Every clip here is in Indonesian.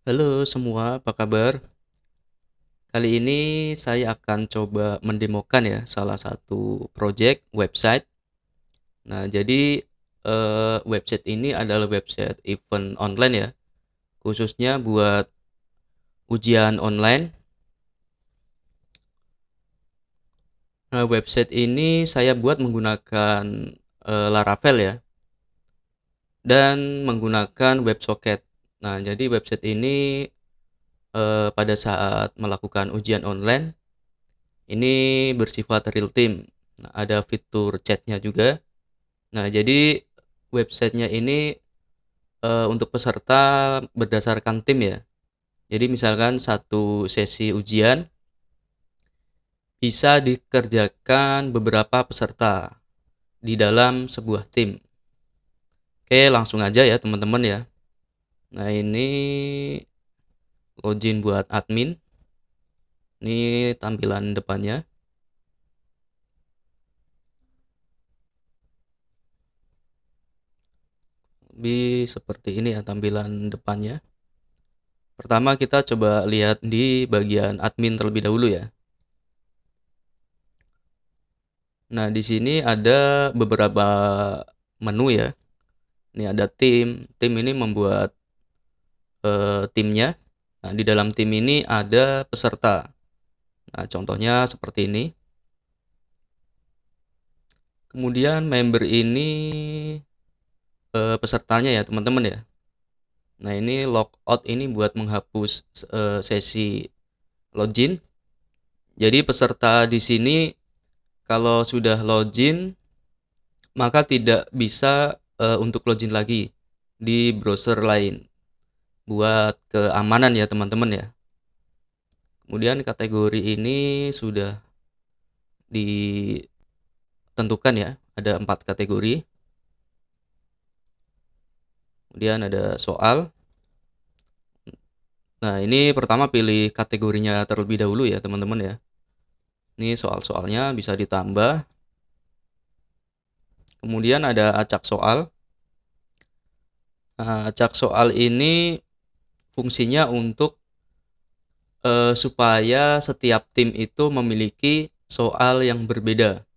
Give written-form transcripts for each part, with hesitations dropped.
Halo semua, apa kabar? Kali ini saya akan coba mendemokan ya salah satu project website. Nah, jadi website ini adalah website event online ya, khususnya buat ujian online. Nah, website ini saya buat menggunakan Laravel ya dan menggunakan WebSocket. Nah, jadi website ini pada saat melakukan ujian online ini bersifat real time. Nah, ada fitur chatnya juga. Nah, jadi websitenya ini untuk peserta berdasarkan tim ya. Jadi misalkan satu sesi ujian bisa dikerjakan beberapa peserta di dalam sebuah tim. Oke, langsung aja ya teman-teman ya. Nah, ini login buat admin. Ini tampilan depannya. Lebih seperti ini ya tampilan depannya. Pertama kita coba lihat di bagian admin terlebih dahulu ya. Nah, di sini ada beberapa menu ya. Ini ada tim. Tim ini membuat timnya. Nah, di dalam tim ini ada peserta. Nah, contohnya seperti ini. Kemudian member ini pesertanya ya, teman-teman ya. Nah, ini logout ini buat menghapus sesi login. Jadi peserta di sini kalau sudah login maka tidak bisa untuk login lagi di browser lain buat keamanan ya teman-teman ya. Kemudian kategori ini sudah ditentukan ya, ada 4 kategori. Kemudian ada soal. Nah, ini pertama pilih kategorinya terlebih dahulu ya teman-teman ya. Ini soal-soalnya bisa ditambah. Kemudian ada acak soal. Nah, acak soal ini fungsinya untuk supaya setiap tim itu memiliki soal yang berbeda.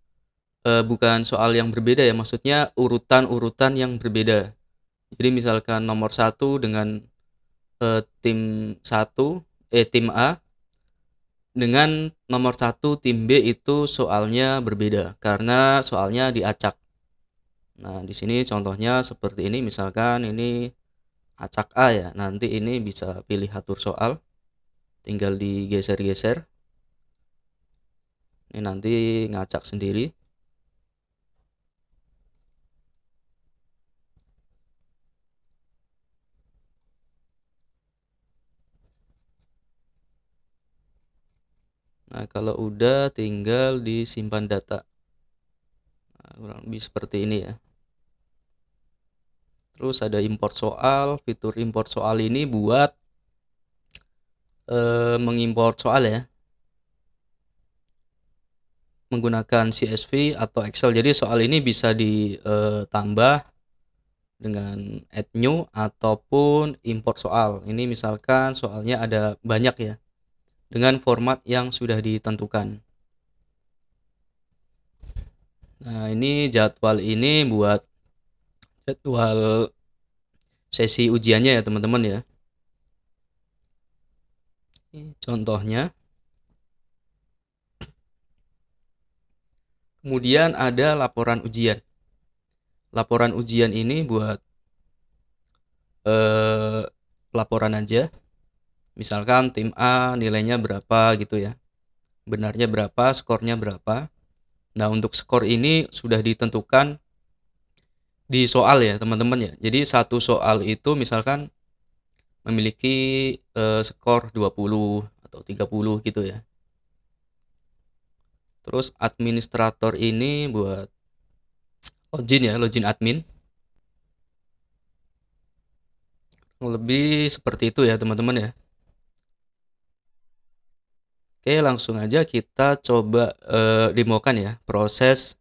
Bukan soal yang berbeda ya, maksudnya urutan-urutan yang berbeda. Jadi misalkan nomor 1 dengan tim 1, tim A dengan nomor 1 tim B itu soalnya berbeda karena soalnya diacak. Nah, di sini contohnya seperti ini, misalkan ini acak A ya. Nanti ini bisa pilih atur soal, tinggal digeser-geser. Ini nanti ngacak sendiri. Nah, kalau udah tinggal disimpan data. Nah, kurang lebih seperti ini ya. Terus ada import soal. Fitur import soal ini buat mengimport soal ya, menggunakan CSV atau Excel. Jadi soal ini bisa ditambah dengan add new ataupun import soal. Ini misalkan soalnya ada banyak ya, dengan format yang sudah ditentukan. Nah, ini jadwal ini buat jadwal sesi ujiannya ya teman-teman ya. Ini contohnya. Kemudian ada laporan ujian. Laporan ujian ini buat laporan aja. Misalkan tim A nilainya berapa gitu ya. Benarnya berapa, skornya berapa. Nah, untuk skor ini sudah ditentukan di soal ya teman-teman ya. Jadi satu soal itu misalkan memiliki skor 20 atau 30 gitu ya. Terus administrator ini buat login ya, login admin. Lebih seperti itu ya teman-teman ya. Oke, langsung aja kita coba demokan ya proses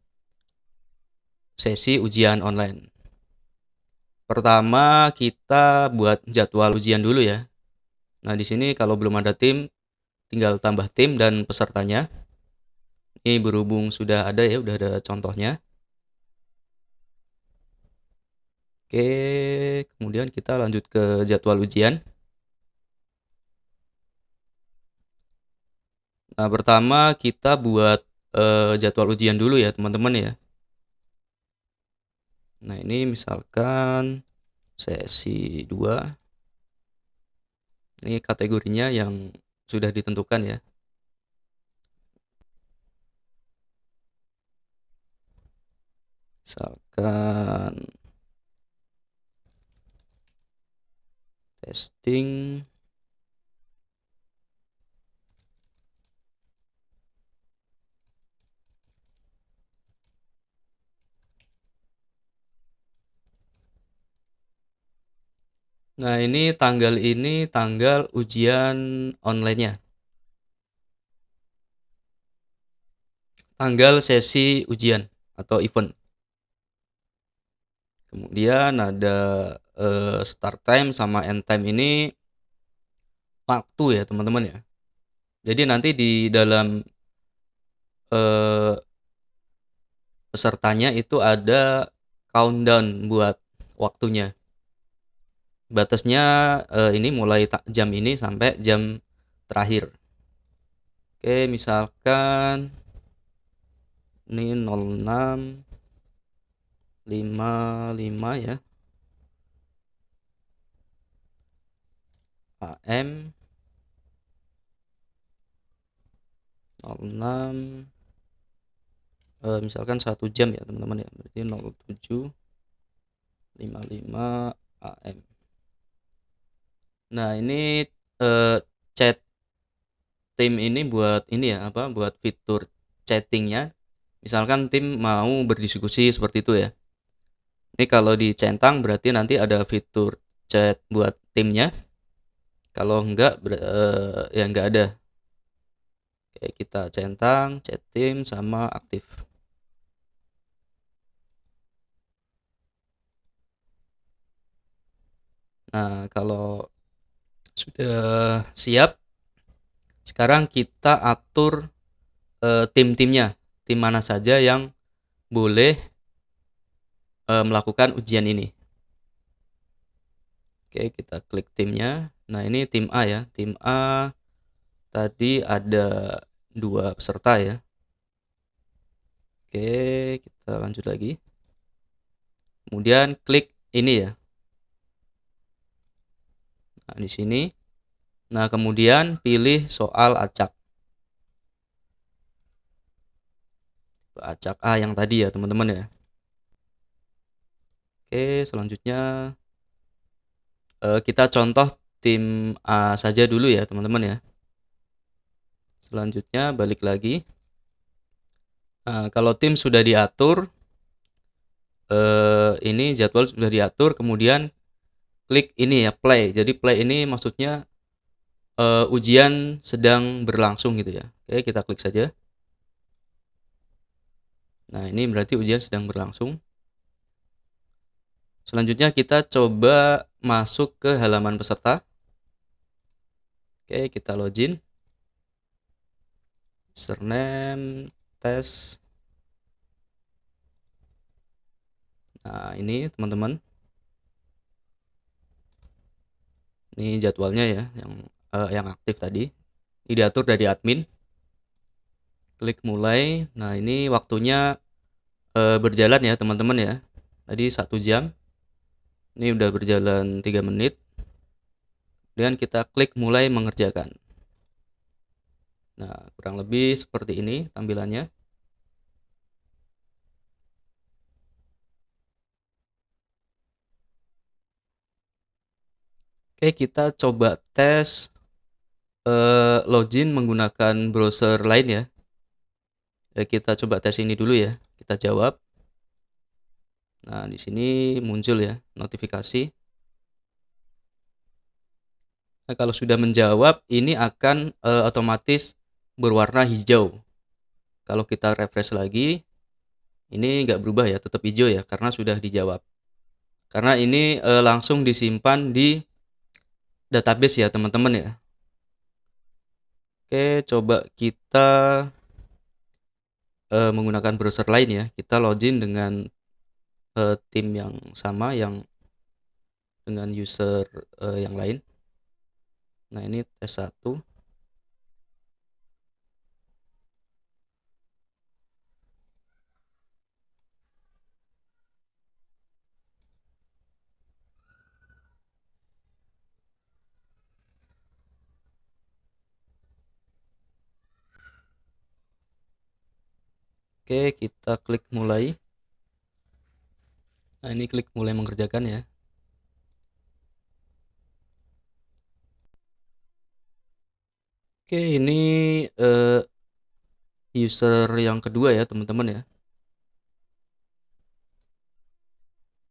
sesi ujian online. Pertama kita buat jadwal ujian dulu ya. Nah, di sini kalau belum ada tim, tinggal tambah tim dan pesertanya. Ini berhubung sudah ada ya, udah ada contohnya. Oke, kemudian kita lanjut ke jadwal ujian. Nah, pertama kita buat, jadwal ujian dulu ya, teman-teman ya. Nah, ini misalkan sesi 2, ini kategorinya yang sudah ditentukan ya. Misalkan testing. Nah, ini tanggal ujian online-nya. Tanggal sesi ujian atau event. Kemudian ada, start time sama end time ini waktu ya, teman-teman ya. Jadi nanti di dalam, eee, pesertanya itu ada countdown buat waktunya. Batasnya, ini mulai jam ini sampai jam terakhir. Oke, misalkan ini 06.55 ya, AM 06, misalkan 1 jam ya, teman-teman ya, berarti 07.55 AM. Nah, ini, chat tim ini buat ini ya, buat fitur chatting-nya, misalkan tim mau berdiskusi seperti itu ya. Ini kalau dicentang berarti nanti ada fitur chat buat timnya, kalau enggak ya enggak ada. Oke, kita centang, chat tim, sama aktif. Nah, kalau sudah siap, sekarang kita atur, tim-timnya, tim mana saja yang boleh, melakukan ujian ini. Oke, kita klik timnya. Nah, ini tim A ya, tim A tadi ada 2 peserta ya. Oke, kita lanjut lagi. Kemudian klik ini ya. Nah, di sini. Nah, kemudian pilih soal acak. Acak A yang tadi ya, teman-teman ya. Oke, selanjutnya, kita contoh tim A saja dulu ya, teman-teman ya. Selanjutnya balik lagi. Nah, kalau tim sudah diatur, ini jadwal sudah diatur, kemudian klik ini ya, play. Jadi play ini maksudnya, ujian sedang berlangsung gitu ya. Oke, kita klik saja. Nah, ini berarti ujian sedang berlangsung. Selanjutnya kita coba masuk ke halaman peserta. Oke, kita login. Username, tes. Nah, ini teman-teman. Ini jadwalnya ya, yang aktif tadi. Ini diatur dari admin. Klik mulai. Nah, ini waktunya, berjalan ya, teman-teman ya. Tadi 1 jam. Ini udah berjalan 3 menit. Kemudian kita klik mulai mengerjakan. Nah, kurang lebih seperti ini tampilannya. Oke, kita coba tes, login menggunakan browser lain ya. Kita coba tes ini dulu ya, kita jawab. Nah, di sini muncul ya notifikasi. Nah, kalau sudah menjawab ini akan, otomatis berwarna hijau. Kalau kita refresh lagi, ini nggak berubah ya, tetap hijau ya, karena sudah dijawab. Karena ini, langsung disimpan di database ya teman-teman ya. Oke, coba kita menggunakan browser lain ya. Kita login dengan tim yang sama yang dengan user yang lain. Nah, ini tes 1. Oke, kita klik mulai. Nah, ini klik mulai mengerjakan ya. Oke, ini user yang kedua ya teman-teman ya.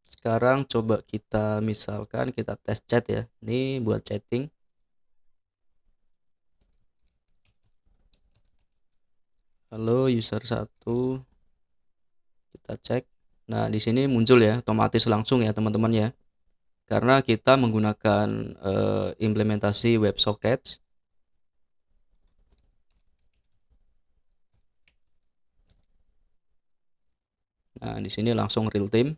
Sekarang coba kita misalkan kita tes chat ya. Ini buat chatting. Halo user 1. Kita cek. Nah, di sini muncul ya otomatis langsung ya teman-teman ya. Karena kita menggunakan implementasi WebSockets. Nah, di sini langsung real time.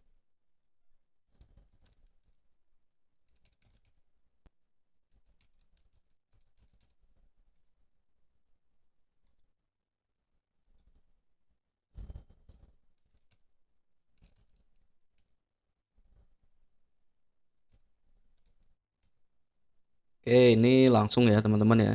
Oke, ini langsung ya teman-teman ya.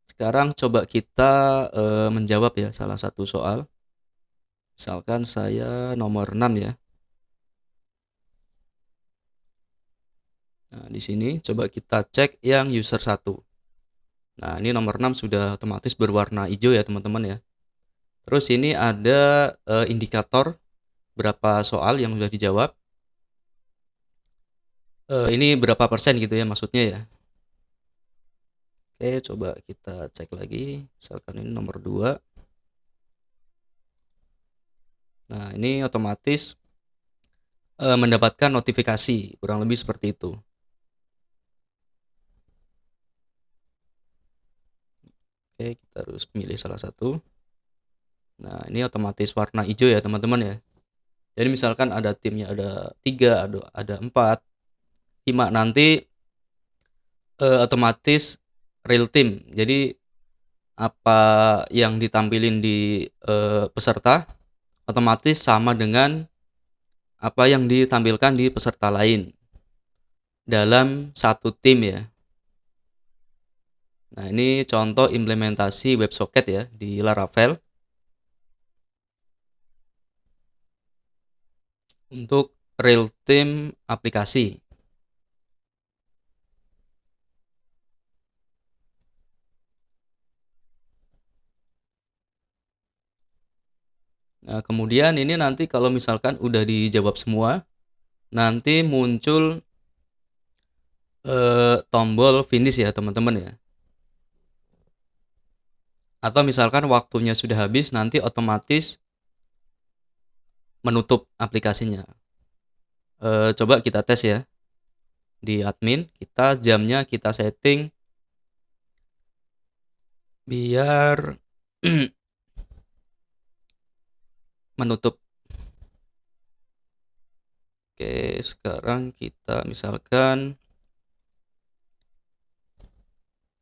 Sekarang coba kita menjawab ya salah satu soal. Misalkan saya nomor 6 ya. Nah, di sini coba kita cek yang user 1. Nah, ini nomor 6 sudah otomatis berwarna hijau ya teman-teman ya. Terus ini ada indikator berapa soal yang sudah dijawab. Ini berapa persen gitu ya maksudnya ya. Oke, coba kita cek lagi. Misalkan ini nomor 2. Nah, ini otomatis mendapatkan notifikasi, kurang lebih seperti itu. Oke, kita harus pilih salah satu. Nah, ini otomatis warna hijau ya teman-teman ya. Jadi misalkan ada timnya ada 3, ada 4, 5, nanti otomatis real time. Jadi apa yang ditampilin di peserta otomatis sama dengan apa yang ditampilkan di peserta lain dalam satu tim ya. Nah, ini contoh implementasi WebSocket ya di Laravel untuk real time aplikasi. Nah, kemudian ini nanti kalau misalkan udah dijawab semua, nanti muncul tombol finish ya teman-teman ya. Atau misalkan waktunya sudah habis, nanti otomatis menutup aplikasinya. Coba kita tes ya. Di admin, jamnya kita setting biar menutup. Oke, sekarang kita misalkan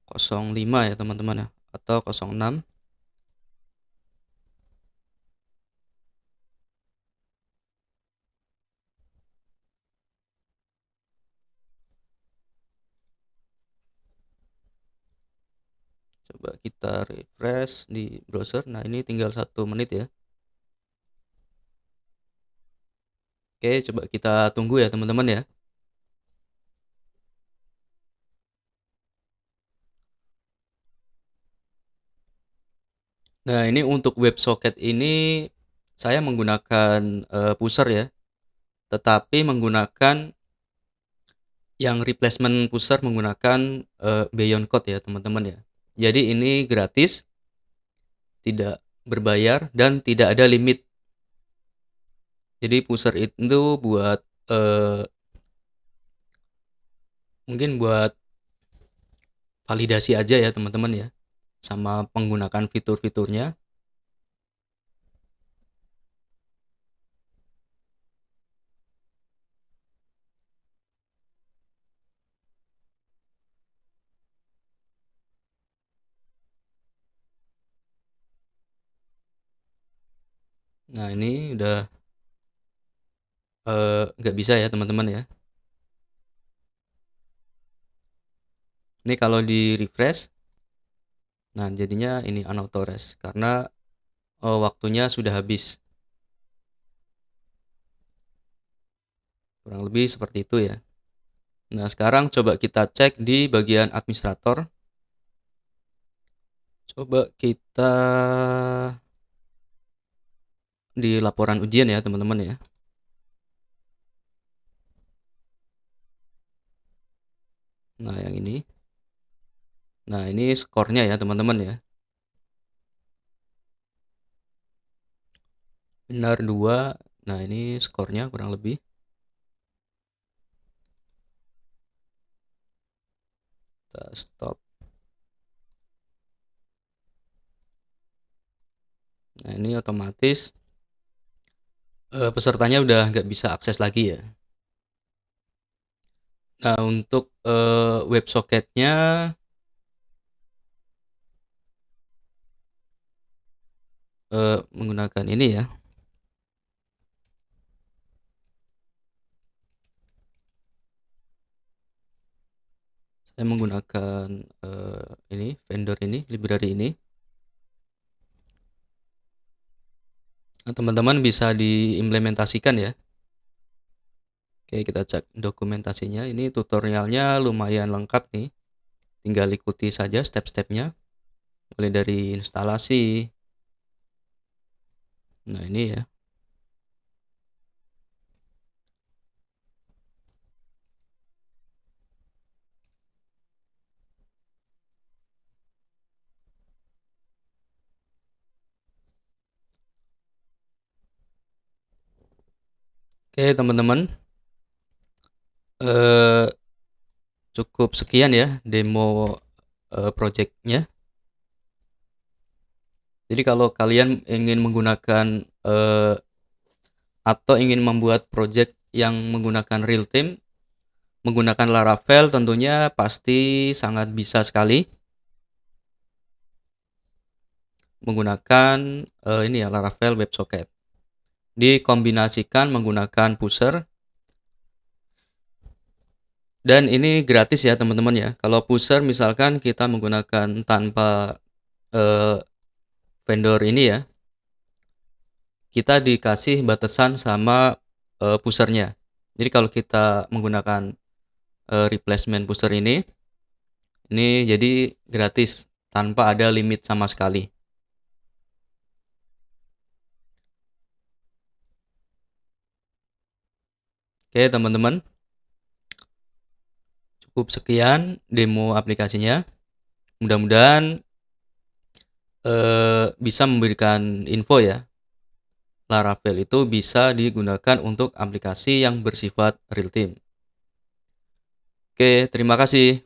05 ya teman-teman ya, atau 06. Coba kita refresh di browser. Nah, ini tinggal 1 menit ya. Oke, coba kita tunggu ya teman-teman ya. Nah, ini untuk WebSocket ini saya menggunakan pusher ya, tetapi menggunakan yang replacement pusher menggunakan Beyond Code ya teman-teman ya. Jadi ini gratis, tidak berbayar, dan tidak ada limit. Jadi pusher itu buat mungkin buat validasi aja ya teman-teman ya, sama menggunakan fitur-fiturnya. Nah ini udah nggak bisa ya teman-teman ya. Ini kalau di refresh, nah jadinya ini unauthorized karena waktunya sudah habis. Kurang lebih seperti itu ya. Nah sekarang coba kita cek di bagian administrator. Coba kita di laporan ujian ya teman-teman ya. Nah yang ini. Nah ini skornya ya teman-teman ya. Benar 2. Nah ini skornya kurang lebih. Kita stop. Nah ini otomatis pesertanya udah nggak bisa akses lagi ya. Nah untuk WebSocketnya menggunakan ini ya. Saya menggunakan ini vendor ini, library ini. Nah, teman-teman bisa diimplementasikan ya. Oke, kita cek dokumentasinya. Ini tutorialnya lumayan lengkap nih. Tinggal ikuti saja step-stepnya. Mulai dari instalasi. Nah, ini ya. Oke, teman-teman. Cukup sekian ya demo projectnya. Jadi kalau kalian ingin menggunakan atau ingin membuat project yang menggunakan real time, menggunakan Laravel tentunya pasti sangat bisa sekali menggunakan ini ya Laravel WebSocket. Dikombinasikan menggunakan pusher, dan ini gratis ya teman-teman ya. Kalau pusher misalkan kita menggunakan tanpa vendor ini ya, kita dikasih batasan sama pushernya. Jadi kalau kita menggunakan replacement pusher ini jadi gratis tanpa ada limit sama sekali. Oke teman-teman, cukup sekian demo aplikasinya. Mudah-mudahan bisa memberikan info ya. Laravel itu bisa digunakan untuk aplikasi yang bersifat real time. Oke, terima kasih.